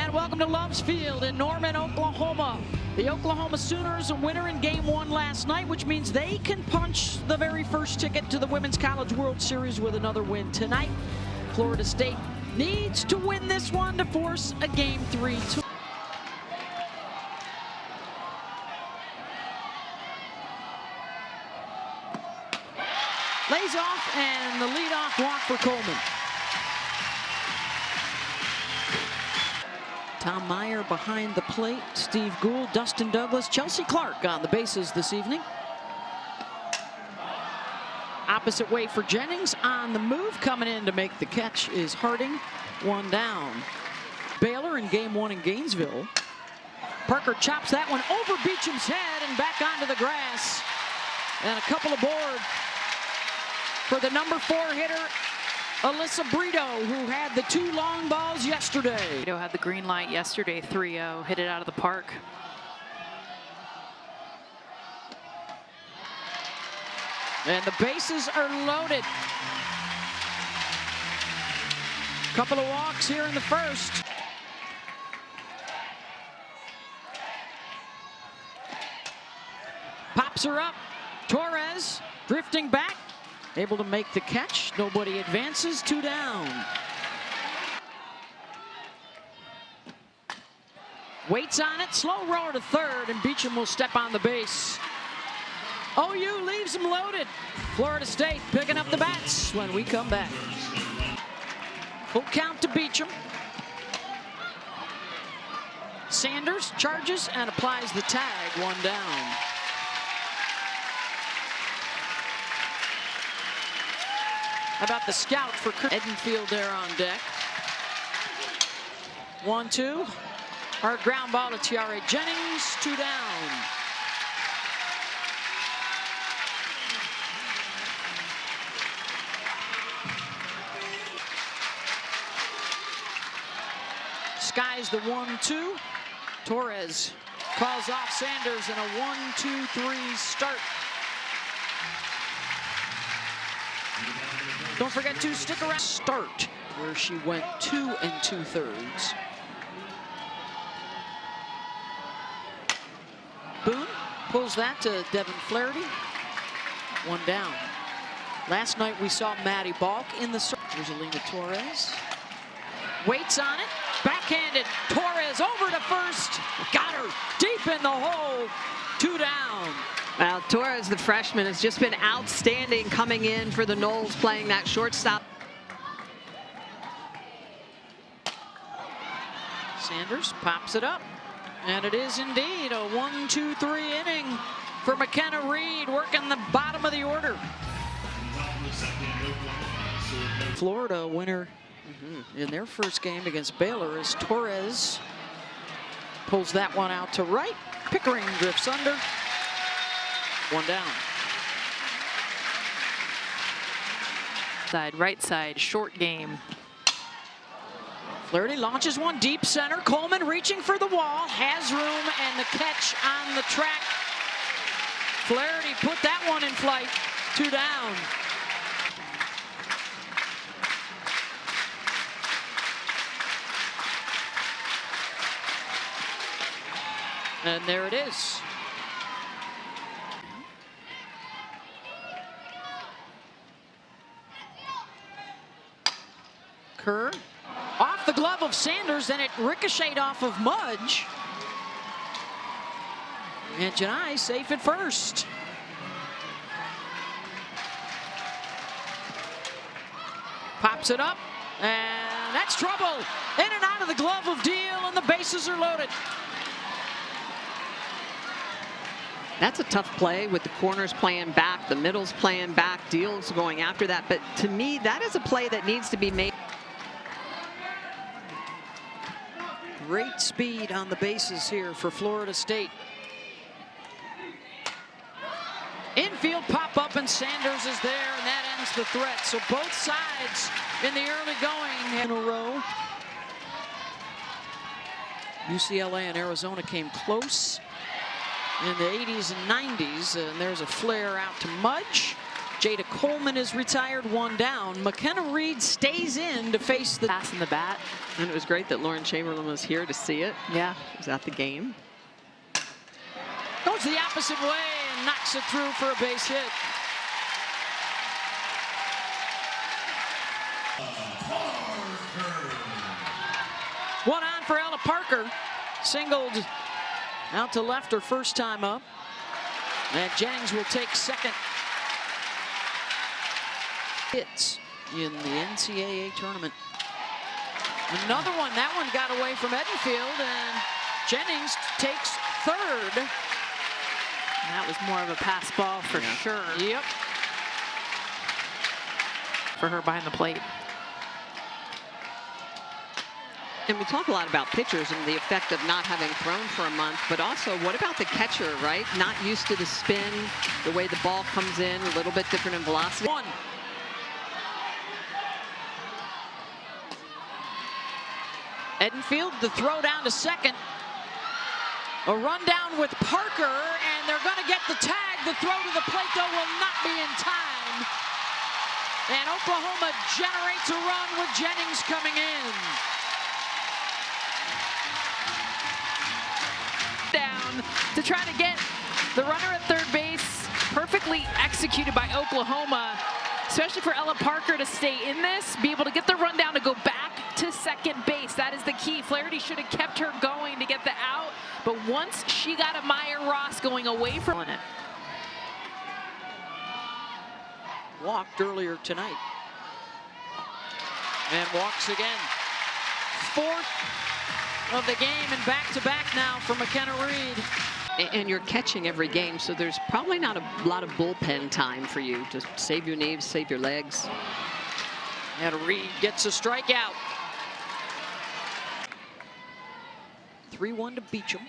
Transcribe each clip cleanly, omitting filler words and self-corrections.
And welcome to Love's Field in Norman, Oklahoma. The Oklahoma Sooners a winner in Game 1 last night, which means they can punch the very first ticket to the Women's College World Series with another win tonight. Florida State needs to win this one to force a Game 3. Lays off, and the leadoff walk for Coleman. Tom Meyer behind the plate, Steve Gould, Dustin Douglas, Chelsea Clark on the bases this evening. Opposite way for Jennings, on the move, coming in to make the catch is Harding, one down. Baylor in Game 1 in Gainesville. Parker chops that one over Beacham's head and back onto the grass. And a couple aboard for the number 4 hitter, Alyssa Brito, who had the 2 long balls yesterday. Brito had the green light yesterday, 3-0, hit it out of the park. And the bases are loaded. Couple of walks here in the first. Pops her up. Torres drifting back. Able to make the catch. Nobody advances. 2 down. Waits on it. Slow roll to third, and Beacham will step on the base. OU leaves them loaded. Florida State picking up the bats when we come back. Full count to Beacham. Sanders charges and applies the tag. 1 down. How about the scout for Edenfield there on deck? 1-2. Hard ground ball to Tiare Jennings. 2 down. Skies the 1-2. Torres calls off Sanders in a 1-2-3 start. Don't forget to stick around. Start, where she went 2 2/3. Boone pulls that to Devin Flaherty. 1 down. Last night we saw Maddie Balk in the circle. Here's Alina Torres. Waits on it. Backhanded. Torres over to first. Got her deep in the hole. 2 down. Well, Torres, the freshman, has just been outstanding coming in for the Noles, playing that shortstop. Sanders pops it up, and it is indeed a 1-2-3 inning for McKenna Reed, working the bottom of the order. Florida winner in their first game against Baylor as Torres pulls that one out to right. Pickering drifts under. 1 down. Right side, short game. Flaherty launches one deep center. Coleman reaching for the wall, has room, and the catch on the track. Flaherty put that one in flight. 2 down. And there it is. Kerr off the glove of Sanders, and it ricocheted off of Mudge. And Janai safe at first. Pops it up, and that's trouble. In and out of the glove of Deal, and the bases are loaded. That's a tough play with the corners playing back, the middles playing back, Deal's going after that. But to me, that is a play that needs to be made. Great speed on the bases here for Florida State. Infield pop-up, and Sanders is there, and that ends the threat. So both sides in the early going in a row. UCLA and Arizona came close in the 80s and 90s, and there's a flare out to Mudge. Jada Coleman is retired, 1 down. McKenna Reed stays in to face the Pass in the bat. And it was great that Lauren Chamberlain was here to see it. Yeah. She was at the game. Goes the opposite way and knocks it through for a base hit. One on for Ella Parker. Singled out to left her first time up. And Jennings will take second. Hits in the NCAA tournament. Another one. That one got away from Edenfield, and Jennings takes third. That was more of a pass ball for sure. Yep. For her behind the plate. And we talk a lot about pitchers and the effect of not having thrown for a month, but also what about the catcher, right? Not used to the spin, the way the ball comes in, a little bit different in velocity. One. Edenfield, the throw down to second. A rundown with Parker, and they're going to get the tag. The throw to the plate, though, will not be in time. And Oklahoma generates a run with Jennings coming in. Down to try to get the runner at third base. Perfectly executed by Oklahoma, especially for Ella Parker to stay in this, be able to get the rundown to go back to second base. That is the key. Flaherty should have kept her going to get the out, but once she got a Meyer Ross going away from it. Walked earlier tonight. And walks again. Fourth of the game, and back-to-back now for McKenna Reed. And you're catching every game, so there's probably not a lot of bullpen time for you to save your knees, save your legs. And Reed gets a strikeout. 3-1 to Beecham.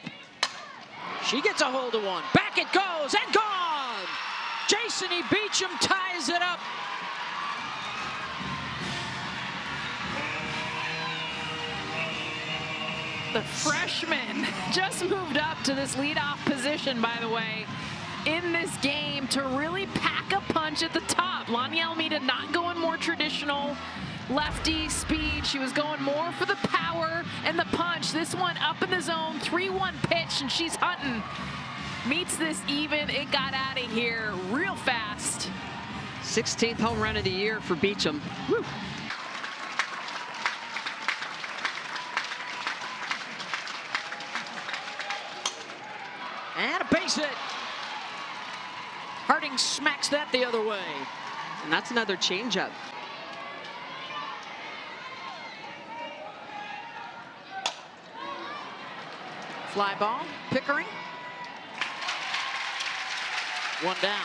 She gets a hold of one. Back it goes, and gone! Jason E. Beecham ties it up. The freshman just moved up to this leadoff position, by the way, in this game to really pack a punch at the top. Lonnie Almeida not going more traditional lefty speed. She was going more for the power and the punch. This one up in the zone, 3-1 pitch, and she's hunting. Meets this even. It got out of here real fast. 16th home run of the year for Beecham. Woo. And a base hit. Harding smacks that the other way. And that's another changeup. Fly ball, Pickering. 1 down.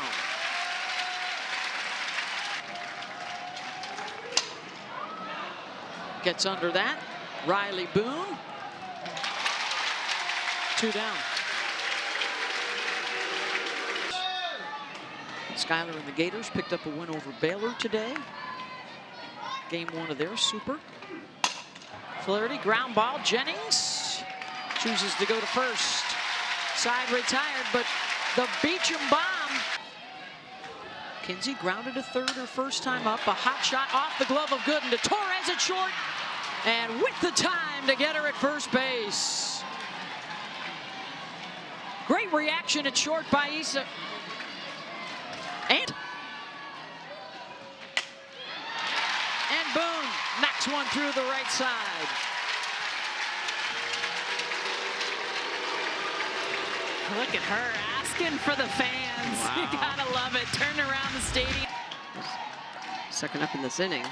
Gets under that. Riley Boone. 2 down. Schuyler and the Gators picked up a win over Baylor today. Game 1 of their super. Flaherty, ground ball. Jennings chooses to go to first. Side retired, but the Beecham bomb. Kinsey grounded to third her first time up. A hot shot off the glove of Gooden to Torres at short. And with the time to get her at first base. Great reaction at short by Issa. And Boone knocks one through the right side. Look at her asking for the fans. Wow. You gotta love it. Turn around the stadium. Second up in this inning.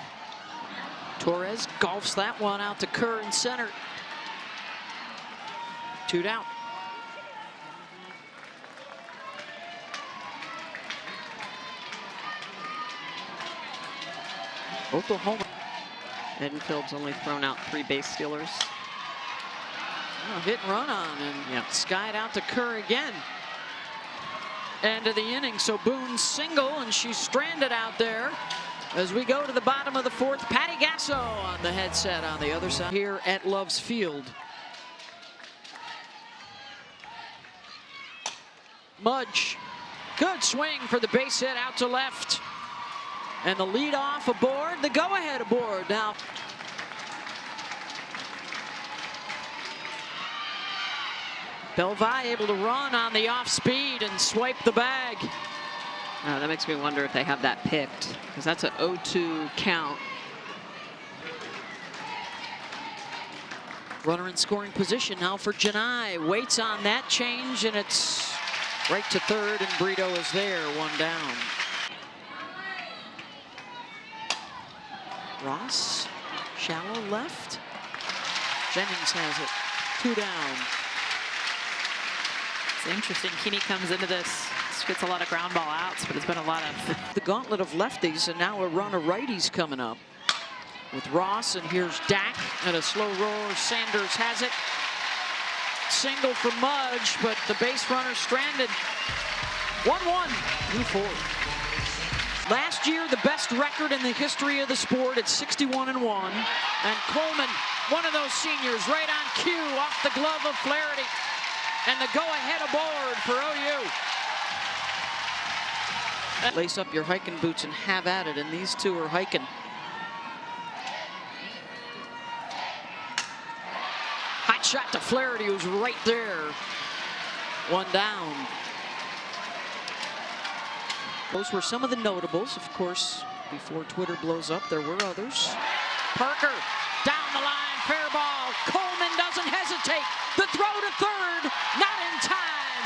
Torres golfs that one out to Kerr in center. 2 down. Oklahoma. Edenfield's only thrown out 3 base stealers. Hit and run on, and skied out to Kerr again. End of the inning, so Boone single, and she's stranded out there. As we go to the bottom of the 4th, Patty Gasso on the headset on the other side here at Love's Field. Mudge, good swing for the base hit out to left. And the lead off aboard, the go-ahead aboard now. Belvi able to run on the off speed and swipe the bag. That makes me wonder if they have that picked, because that's an 0-2 count. Runner in scoring position now for Janai. Waits on that change, and it's right to third, and Brito is there, one down. Ross, shallow left. Jennings has it, 2 down. It's interesting. Keeney comes into this, gets a lot of ground ball outs, but it's been a lot of the gauntlet of lefties, and now a run of righties coming up with Ross, and here's Dak at a slow roll. Sanders has it. Single for Mudge, but the base runner stranded. 1-1. Move forward. Last year, the best record in the history of the sport at 61-1. And Coleman, one of those seniors, right on cue, off the glove of Flaherty. And the go-ahead aboard for OU. Lace up your hiking boots and have at it, and these two are hiking. Hot shot to Flaherty, who's right there. 1 down. Those were some of the notables. Of course, before Twitter blows up, there were others. Parker, down the line, fair ball. Coleman doesn't hesitate. The throw to third, not in time.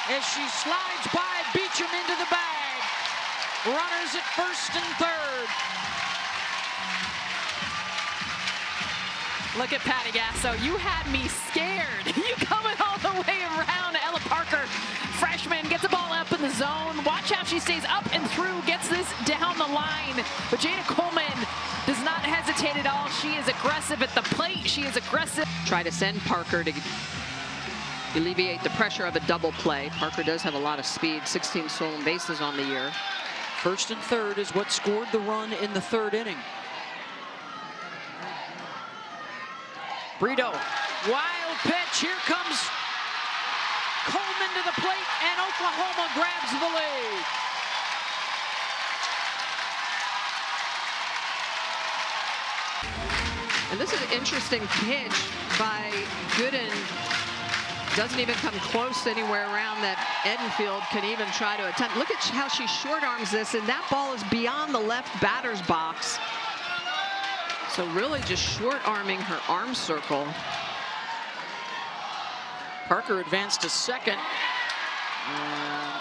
As she slides by Beecham into the bag. Runners at first and third. Look at Patty Gasso. You had me scared. You coming all the way around. Ella Parker, freshman, gets the ball up in the zone. Watch how she stays up and through, gets this down the line. But Jada Coleman does not hesitate at all. She is aggressive at the plate. She is aggressive. Try to send Parker to alleviate the pressure of a double play. Parker does have a lot of speed, 16 stolen bases on the year. First and third is what scored the run in the third inning. Brito, wild pitch. Here comes Coleman to the plate, and Oklahoma grabs the lead. And this is an interesting pitch by Gooden. Doesn't even come close anywhere around that Edenfield can even try to attempt. Look at how she short arms this, and that ball is beyond the left batter's box. So really just short arming her arm circle. Parker advanced to second.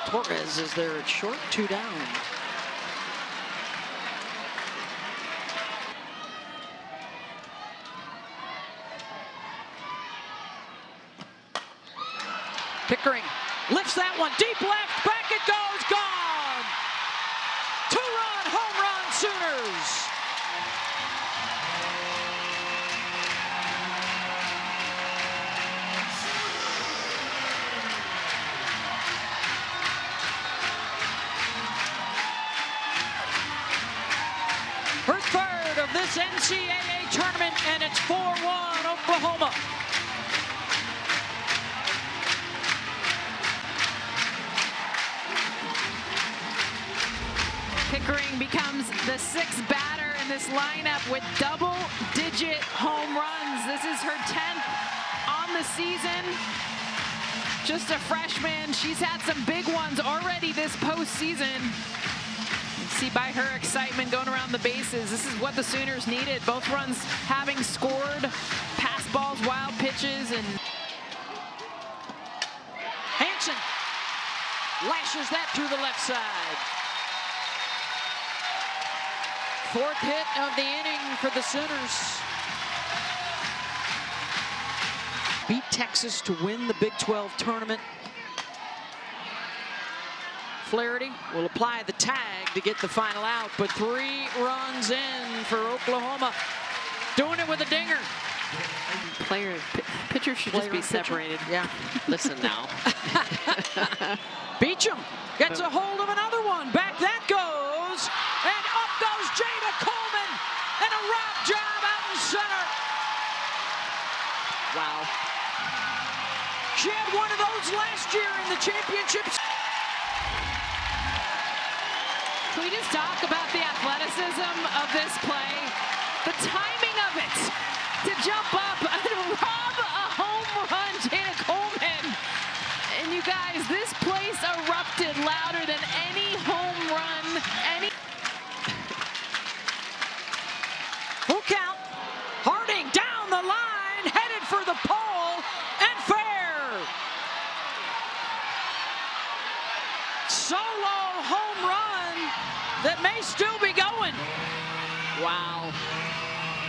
Torres is there at short, 2 down. Pickering lifts that one deep left, back it goes, gone! 2-run home run Sooners! Her third of this NCAA tournament, and it's 4-1 Oklahoma. Pickering becomes the 6th batter in this lineup with double-digit home runs. This is her 10th on the season. Just a freshman. She's had some big ones already this postseason. See by her excitement going around the bases, this is what the Sooners needed. Both runs having scored, pass balls, wild pitches, and Hanson lashes that through the left side. 4th hit of the inning for the Sooners. Beat Texas to win the Big 12 tournament. Flaherty will apply the tag to get the final out, but 3 runs in for Oklahoma. Doing it with a dinger. Pitchers should just be separated. Yeah. Listen now. Beecham gets a hold of another one. Back that goes. And up goes Jada Coleman. And a rock job out in center. Wow. She had one of those last year in the championships. Can we just talk about the athleticism of this play? The timing of it to jump up and rob a home run, Jada Coleman. And you guys, this place erupted louder than any home run, any. Full count. Harding down the line, headed for the pole, and fair. Solo home run that may still be going. Wow.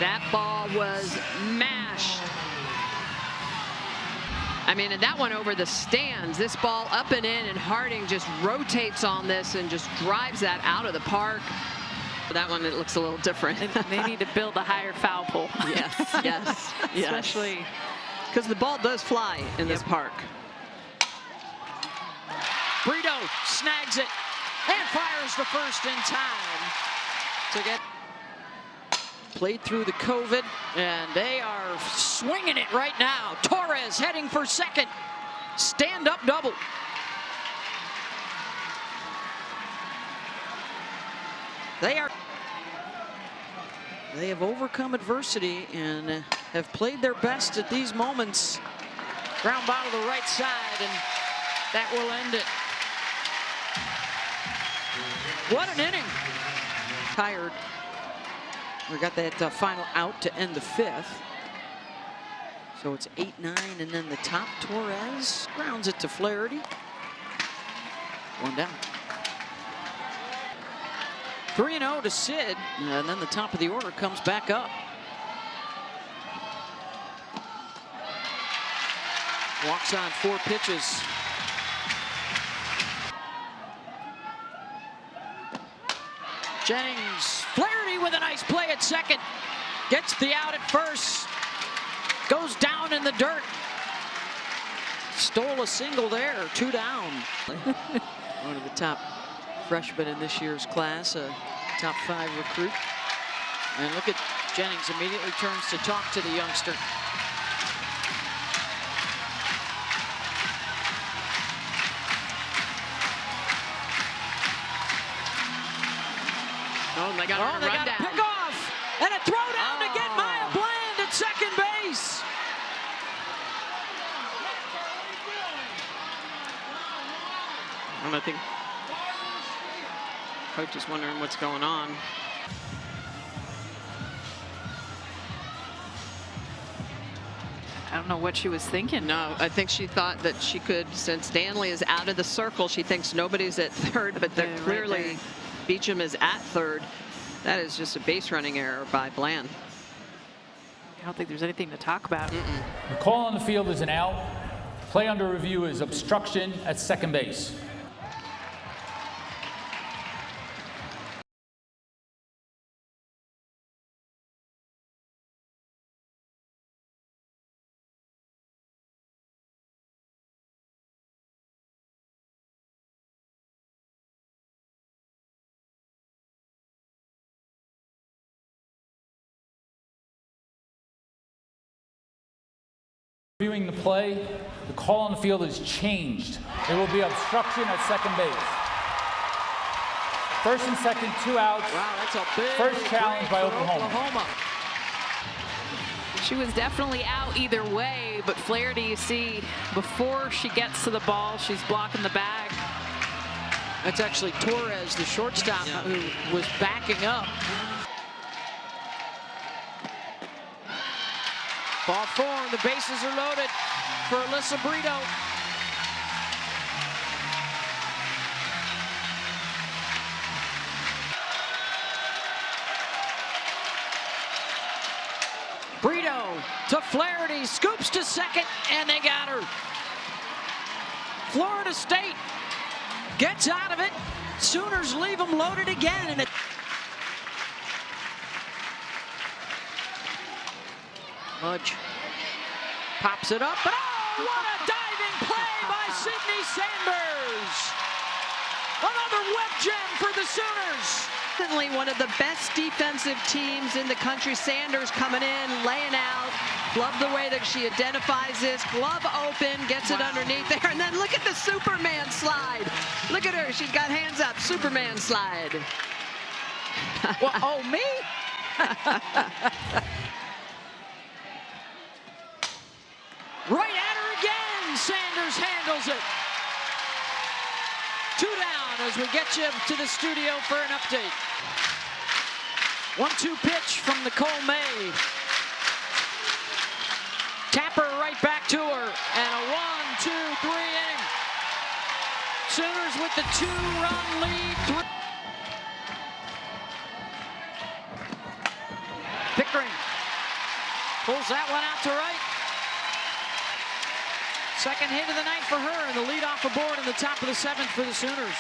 That ball was mashed. I mean, and that one over the stands. This ball up and in, and Harding just rotates on this and just drives that out of the park. That one, it looks a little different. They need to build a higher foul pole. Yes, yes, yes. Especially because the ball does fly in this park. Brito snags it and fires the first in time to get played through the COVID, and they are swinging it right now. Torres heading for second. Stand-up double. They have overcome adversity and have played their best at these moments. Ground ball to the right side, and that will end it. What an inning. Tired. We got that final out to end the fifth. So it's 8-9, and then the top, Torres grounds it to Flaherty. One down. 3-0 to Sid, and then the top of the order comes back up. Walks on 4 pitches. Jennings, Flaherty with a nice play at second. Gets the out at first. Goes down in the dirt. Stole a single there, 2 down. One of the top freshmen in this year's class, a top 5 recruit. And look at Jennings immediately turns to talk to the youngster. Oh, they got a run down. Pick off and a throw down to get Maya Bland at second base. I think coach is wondering what's going on. I don't know what she was thinking. No, I think she thought that she could, since Stanley is out of the circle, she thinks nobody's at third, but they're clearly right Beecham is at third. That is just a base running error by Bland. I don't think there's anything to talk about. The call on the field is an out. Play under review is obstruction at second base. Reviewing the play, the call on the field is changed. It will be obstruction at second base. First and second, 2 outs. Wow, that's a big first challenge by Oklahoma. She was definitely out either way, but Flaherty, you see, before she gets to the ball, she's blocking the bag. That's actually Torres, the shortstop, who was backing up. Ball 4, the bases are loaded for Alyssa Brito. Brito to Flaherty, scoops to second, and they got her. Florida State gets out of it. Sooners leave them loaded again. And Mudge pops it up, but oh, what a diving play by Sydney Sanders. Another web gem for the Sooners. Certainly one of the best defensive teams in the country. Sanders coming in, laying out. Love the way that she identifies this. Glove open, gets it underneath there, and then look at the Superman slide. Look at her, she's got hands up, Superman slide. Well, oh, me? Right at her again. Sanders handles it. 2 down as we get you to the studio for an update. 1-2 pitch from Nicole May. Tapper right back to her. And a 1-2-3 inning. Sooners with the 2-run lead. Pickering pulls that one out to right. Second hit of the night for her, and the lead off aboard in the top of the 7th for the Sooners.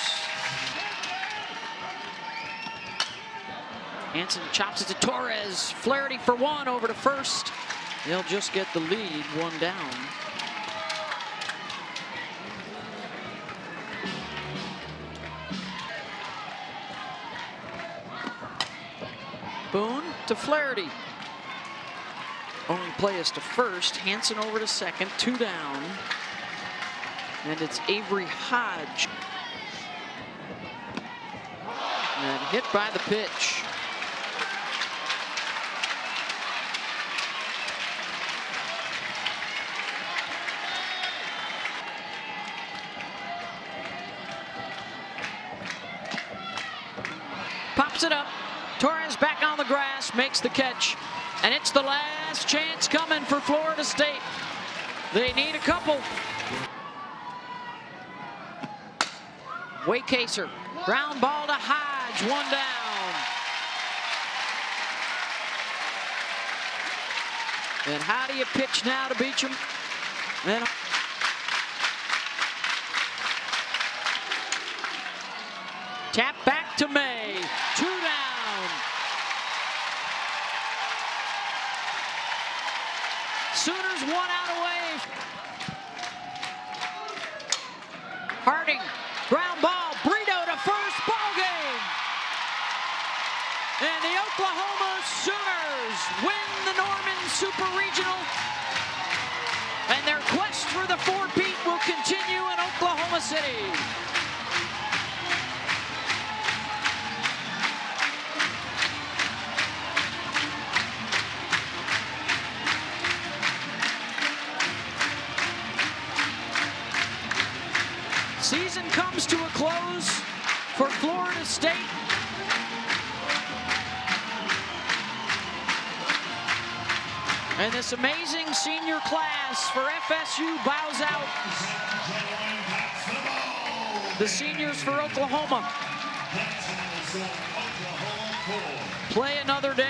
Hansen chops it to Torres. Flaherty for 1 over to first. They'll just get the lead, 1 down. Boone to Flaherty. Only play is to first. Hansen over to second. 2 down. And it's Avery Hodge. And hit by the pitch. Pops it up. Torres back on the grass, makes the catch. And it's the last chance coming for Florida State. They need a couple. Waycaser, ground ball to Hodge, 1 down. And how do you pitch now to Beecham? And tap back to May, 2 down. Sooners 1 out away. Harding, ground ball, Brito to first, ball game. And the Oklahoma Sooners win the Norman Super Regional. And their quest for the 4-peat will continue in Oklahoma City. Season comes to a close for Florida State. And this amazing senior class for FSU bows out. The seniors for Oklahoma play another day.